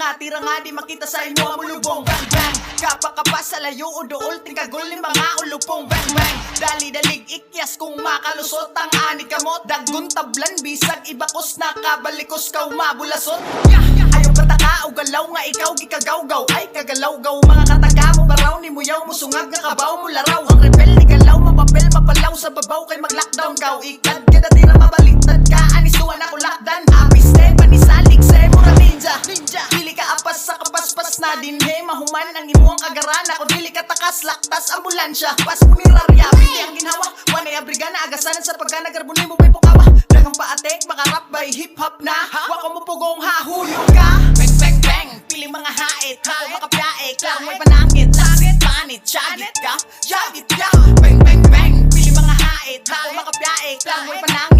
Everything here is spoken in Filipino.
mga tira nga di makita sa imo ang mulubong. Bang bang, kapakapas sa layo o dool tingkagol ni mga ulupong. Bang bang, dali-dalig ikyas kung makalusot ang ani kamot. Dagun tablan bisag ibakos nakabalikos ka mabulasot. Ayaw pataka o galaw nga ikaw gikagawgaw. Ay kagalaw-gaw mga kataga mo baraw ni muyaw mo sungag nga kabaw mo laraw. Ang rebel ni galaw mapapel mapalaw sa babaw kay mag-lockdown gaw. Ikad kada tira mabaliktad ka anisuan ako lakdan. Apiste panisalig sa mura ninja. Dili ka apas sa kapaspas na dinhe mahuman ang imuang kagaran. Ako dili ka takas laktas ambulansya. Pas pumirarya pili ang ginhawa. Wanay abriga na agasanan sa pagkanagarbuni mo may pukawa. Dagang paatek makarap by hip hop na. Wako mo pugong hahulog ka. Bang bang bang pili mga hait. Ako makapyae klaro may panangit. Langit panit syagit ka. Syagit ka. Bang bang bang pili mga hait. Ako makapyae klaro may panangit.